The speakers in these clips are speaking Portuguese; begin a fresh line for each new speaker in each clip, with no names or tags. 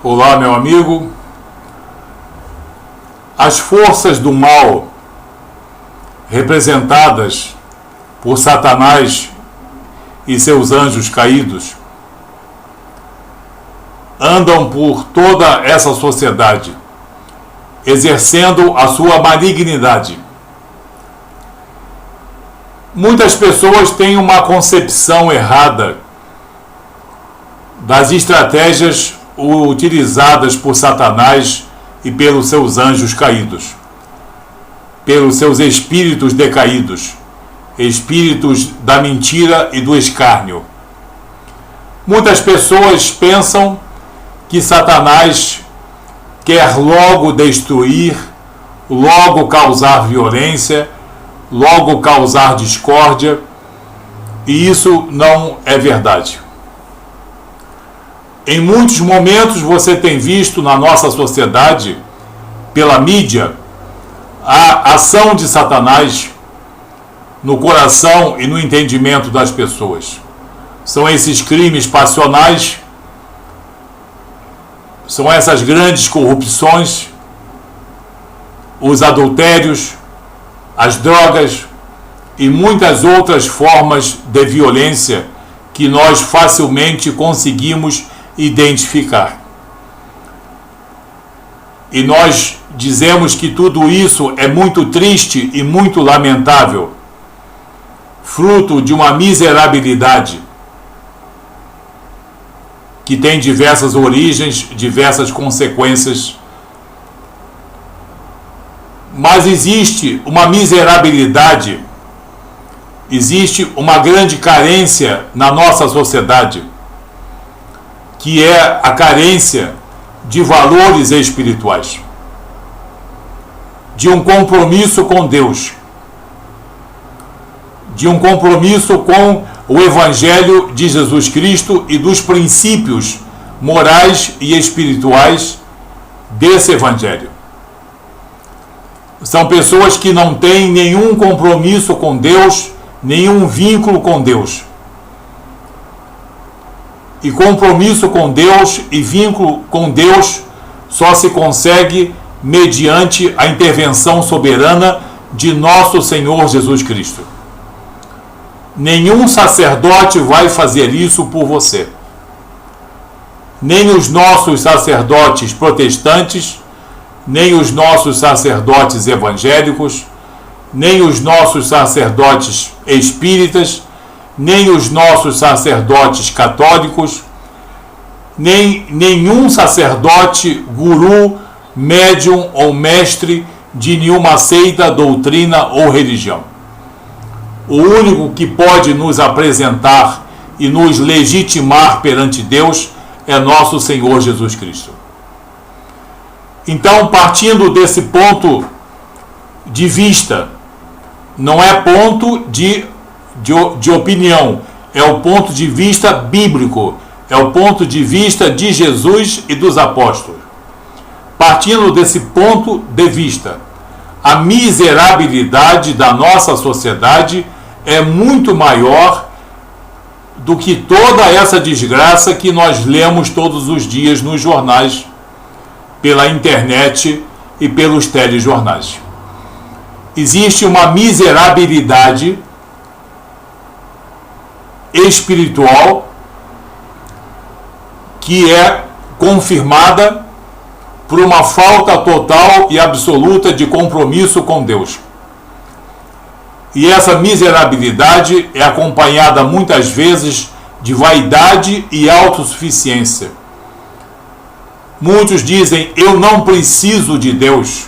Olá, meu amigo. As forças do mal, representadas por Satanás e seus anjos caídos, andam por toda essa sociedade, exercendo a sua malignidade. Muitas pessoas têm uma concepção errada das estratégias utilizadas por Satanás e pelos seus anjos caídos, pelos seus espíritos decaídos, espíritos da mentira e do escárnio. Muitas pessoas pensam que Satanás quer logo destruir, logo causar violência, logo causar discórdia, e isso não é verdade. Em muitos momentos você tem visto na nossa sociedade, pela mídia, a ação de Satanás no coração e no entendimento das pessoas. São esses crimes passionais, são essas grandes corrupções, os adultérios, as drogas e muitas outras formas de violência que nós facilmente conseguimos identificar. E nós dizemos que tudo isso é muito triste e muito lamentável, fruto de uma miserabilidade que tem diversas origens, diversas consequências. Mas existe uma miserabilidade, existe uma grande carência na nossa sociedade, que é a carência de valores espirituais, de um compromisso com Deus, de um compromisso com o Evangelho de Jesus Cristo e dos princípios morais e espirituais desse Evangelho. São pessoas que não têm nenhum compromisso com Deus, nenhum vínculo com Deus. E compromisso com Deus e vínculo com Deus só se consegue mediante a intervenção soberana de nosso Senhor Jesus Cristo. Nenhum sacerdote vai fazer isso por você. Nem os nossos sacerdotes protestantes, nem os nossos sacerdotes evangélicos, nem os nossos sacerdotes espíritas, nem os nossos sacerdotes católicos, nem nenhum sacerdote, guru, médium ou mestre de nenhuma seita, doutrina ou religião. O único que pode nos apresentar e nos legitimar perante Deus é nosso Senhor Jesus Cristo. Então, partindo desse ponto de vista, não é ponto de opinião, é o ponto de vista bíblico, é o ponto de vista de Jesus e dos apóstolos. Partindo desse ponto de vista, a miserabilidade da nossa sociedade é muito maior do que toda essa desgraça que nós lemos todos os dias nos jornais, pela internet e pelos telejornais. Existe uma miserabilidade espiritual que é confirmada por uma falta total e absoluta de compromisso com Deus. E essa miserabilidade é acompanhada muitas vezes de vaidade e autossuficiência. Muitos dizem: eu não preciso de Deus.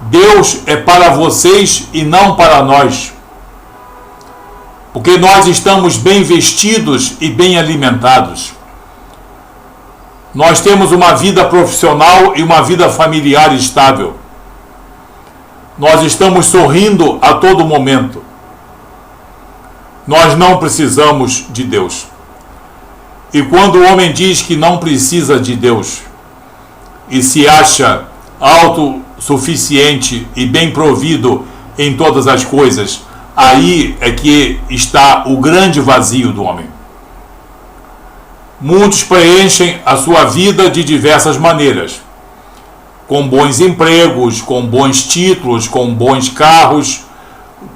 Deus é para vocês e não para nós. Porque nós estamos bem vestidos e bem alimentados. Nós temos uma vida profissional e uma vida familiar estável. Nós estamos sorrindo a todo momento. Nós não precisamos de Deus. E quando o homem diz que não precisa de Deus e se acha autossuficiente e bem provido em todas as coisas, aí é que está o grande vazio do homem. Muitos preenchem a sua vida de diversas maneiras, com bons empregos, com bons títulos, com bons carros,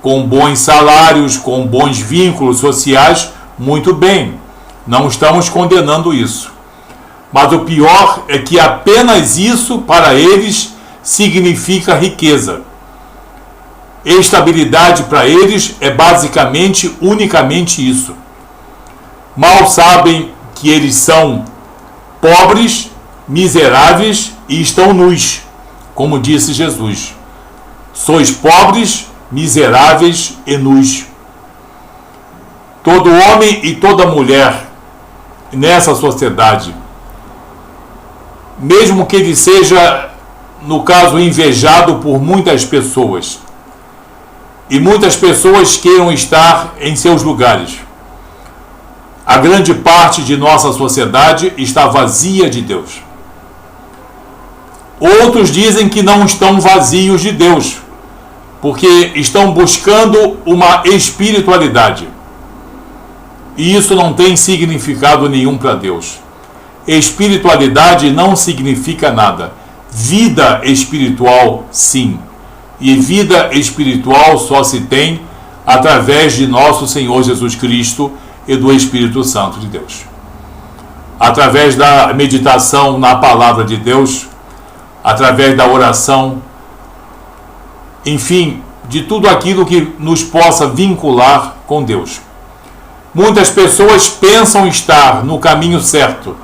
com bons salários, com bons vínculos sociais. Muito bem, não estamos condenando isso. Mas o pior é que apenas isso para eles significa riqueza. Estabilidade para eles é basicamente, unicamente isso. Mal sabem que eles são pobres, miseráveis e estão nus, como disse Jesus. Sois pobres, miseráveis e nus. Todo homem e toda mulher nessa sociedade, mesmo que ele seja, no caso, invejado por muitas pessoas, e muitas pessoas queiram estar em seus lugares, a grande parte de nossa sociedade está vazia de Deus. Outros dizem que não estão vazios de Deus, porque estão buscando uma espiritualidade. E isso não tem significado nenhum para Deus. Espiritualidade não significa nada. Vida espiritual, sim. E vida espiritual só se tem através de nosso Senhor Jesus Cristo e do Espírito Santo de Deus. Através da meditação na palavra de Deus, através da oração, enfim, de tudo aquilo que nos possa vincular com Deus. Muitas pessoas pensam estar no caminho certo,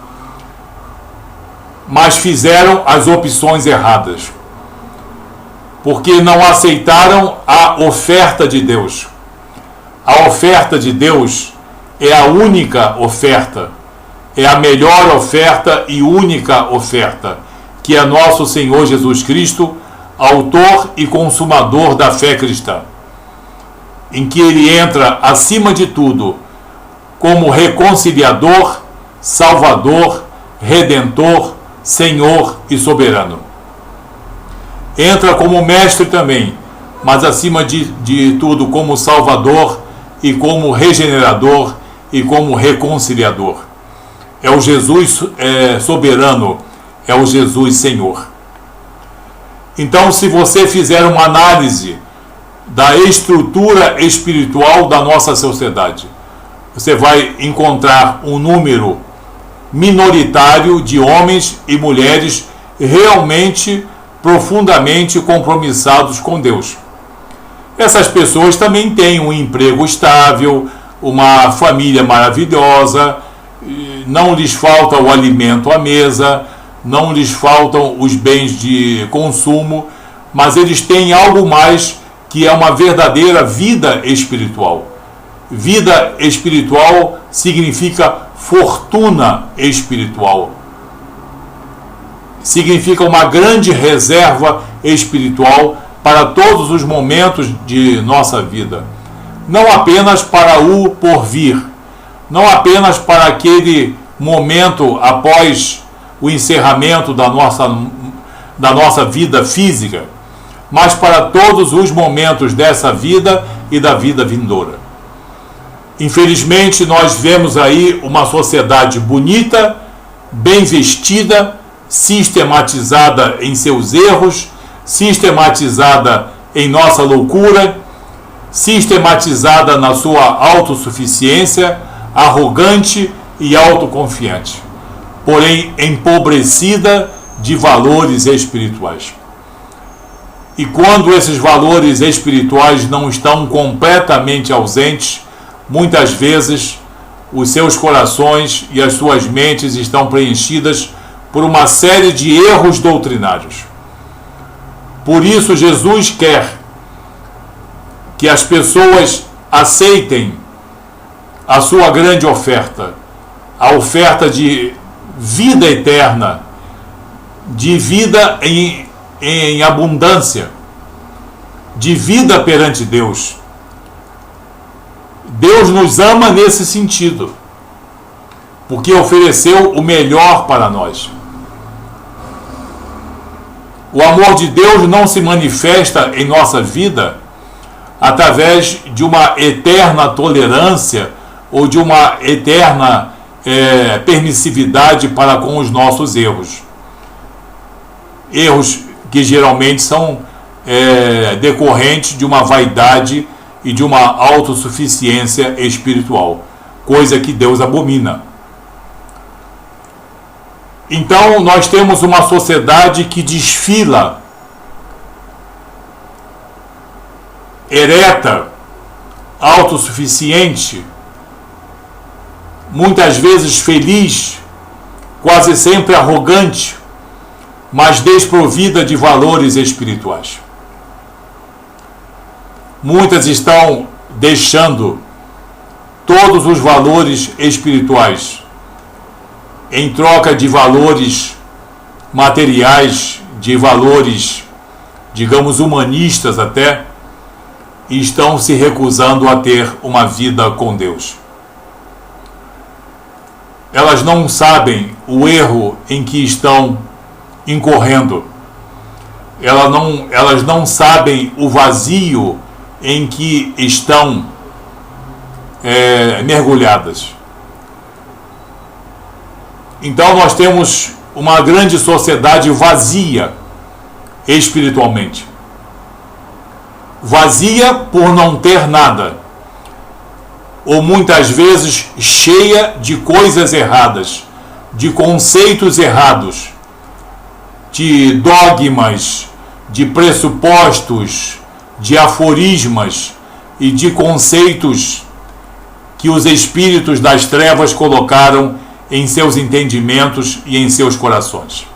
mas fizeram as opções erradas, porque não aceitaram a oferta de Deus. A oferta de Deus é a única oferta, é a melhor oferta e única oferta, que é nosso Senhor Jesus Cristo, autor e consumador da fé cristã, em que ele entra acima de tudo como reconciliador, salvador, redentor, Senhor e soberano. Entra como mestre também, mas acima de tudo como salvador e como regenerador e como reconciliador. É o Jesus soberano, é o Jesus Senhor. Então, se você fizer uma análise da estrutura espiritual da nossa sociedade, você vai encontrar um número minoritário de homens e mulheres realmente, profundamente compromissados com Deus. Essas pessoas também têm um emprego estável, uma família maravilhosa, não lhes falta o alimento à mesa, não lhes faltam os bens de consumo, mas eles têm algo mais, que é uma verdadeira vida espiritual. Vida espiritual significa fortuna espiritual. Significa uma grande reserva espiritual para todos os momentos de nossa vida. Não apenas para o porvir, não apenas para aquele momento após o encerramento da nossa vida física, mas para todos os momentos dessa vida e da vida vindoura. Infelizmente, nós vemos aí uma sociedade bonita, bem vestida, sistematizada em seus erros, sistematizada em nossa loucura, sistematizada na sua autossuficiência, arrogante e autoconfiante, porém empobrecida de valores espirituais. E quando esses valores espirituais não estão completamente ausentes, muitas vezes os seus corações e as suas mentes estão preenchidas por uma série de erros doutrinários. Por isso, Jesus quer que as pessoas aceitem a sua grande oferta, a oferta de vida eterna, de vida em abundância, de vida perante Deus. Deus nos ama nesse sentido, porque ofereceu o melhor para nós. O amor de Deus não se manifesta em nossa vida através de uma eterna tolerância ou de uma eterna permissividade para com os nossos erros. Erros que geralmente são decorrentes de uma vaidade e de uma autossuficiência espiritual, coisa que Deus abomina. Então nós temos uma sociedade que desfila ereta, autossuficiente, muitas vezes feliz, quase sempre arrogante, mas desprovida de valores espirituais. Muitas estão deixando todos os valores espirituais em troca de valores materiais, de valores, digamos, humanistas até, e estão se recusando a ter uma vida com Deus. Elas não sabem o erro em que estão incorrendo. Elas não sabem o vazio em que estão mergulhadas. Então nós temos uma grande sociedade vazia espiritualmente. Vazia por não ter nada, ou muitas vezes cheia de coisas erradas, de conceitos errados, de dogmas, de pressupostos, de aforismas e de conceitos que os espíritos das trevas colocaram em seus entendimentos e em seus corações.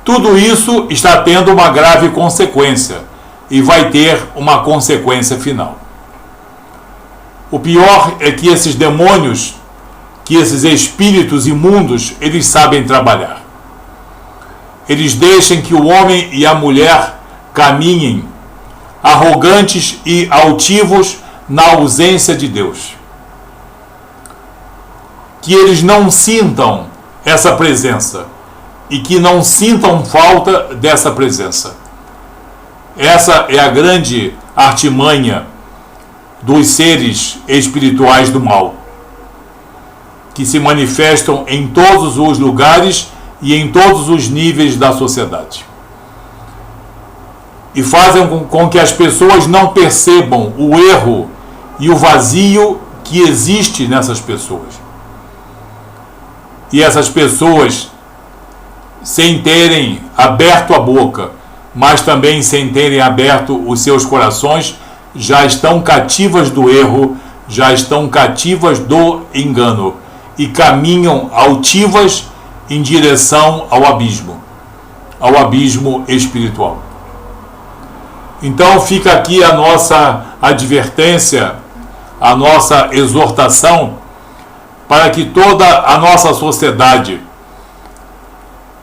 Tudo isso está tendo uma grave consequência e vai ter uma consequência final. O pior é que esses demônios, que esses espíritos imundos, eles sabem trabalhar. Eles deixam que o homem e a mulher caminhem arrogantes e altivos na ausência de Deus. Que eles não sintam essa presença e que não sintam falta dessa presença. Essa é a grande artimanha dos seres espirituais do mal, que se manifestam em todos os lugares e em todos os níveis da sociedade. E fazem com que as pessoas não percebam o erro e o vazio que existe nessas pessoas. E essas pessoas, sem terem aberto a boca, mas também sem terem aberto os seus corações, já estão cativas do erro, já estão cativas do engano e caminham altivas em direção ao abismo espiritual. Então fica aqui a nossa advertência, a nossa exortação, para que toda a nossa sociedade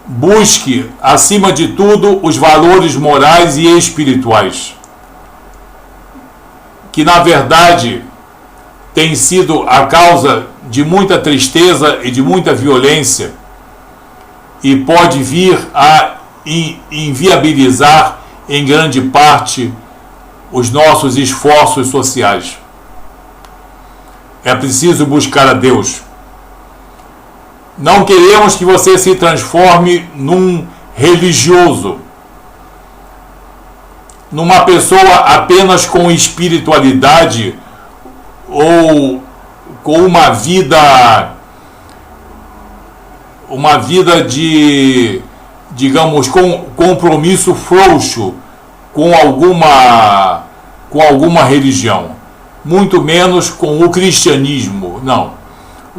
busque, acima de tudo, os valores morais e espirituais, que na verdade tem sido a causa de muita tristeza e de muita violência, e pode vir a inviabilizar em grande parte os nossos esforços sociais. É preciso buscar a Deus. Não queremos que você se transforme num religioso, numa pessoa apenas com espiritualidade ou com uma vida de, digamos, com compromisso frouxo com alguma religião, muito menos com o cristianismo, não,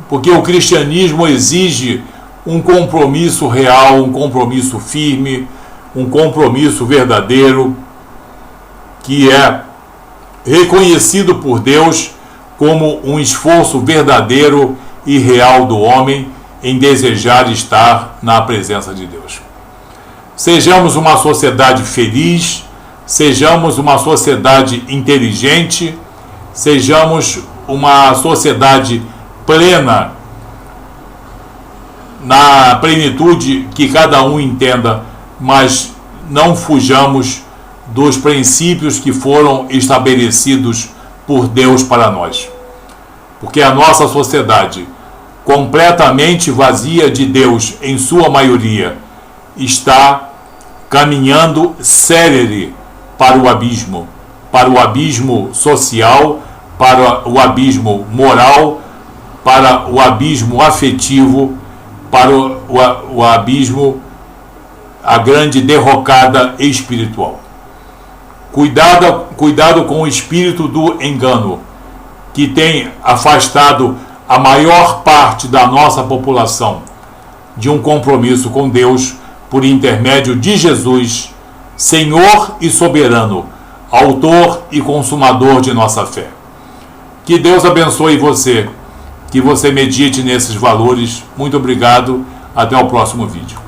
porque o cristianismo exige um compromisso real, um compromisso firme, um compromisso verdadeiro, que é reconhecido por Deus como um esforço verdadeiro e real do homem em desejar estar na presença de Deus. Sejamos uma sociedade feliz, sejamos uma sociedade inteligente, sejamos uma sociedade plena, na plenitude que cada um entenda, mas não fujamos dos princípios que foram estabelecidos por Deus para nós. Porque a nossa sociedade, completamente vazia de Deus em sua maioria, está caminhando célere para o abismo social, para o abismo moral, para o abismo afetivo, para o abismo, a grande derrocada espiritual. Cuidado com o espírito do engano, que tem afastado a maior parte da nossa população de um compromisso com Deus por intermédio de Jesus, Senhor e soberano, autor e consumador de nossa fé. Que Deus abençoe você, que você medite nesses valores. Muito obrigado, até o próximo vídeo.